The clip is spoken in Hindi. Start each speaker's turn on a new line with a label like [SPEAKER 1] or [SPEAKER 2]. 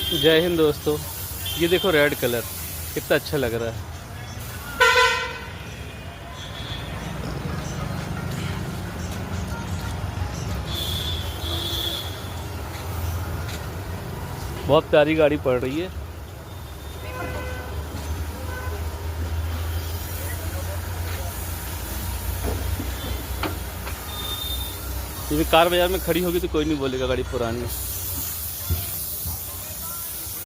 [SPEAKER 1] जय हिंद दोस्तों। ये देखो रेड कलर कितना अच्छा लग रहा है। बहुत प्यारी गाड़ी पड़ रही है। ये भी कार बाजार में खड़ी होगी तो कोई नहीं बोलेगा गाड़ी पुरानी है।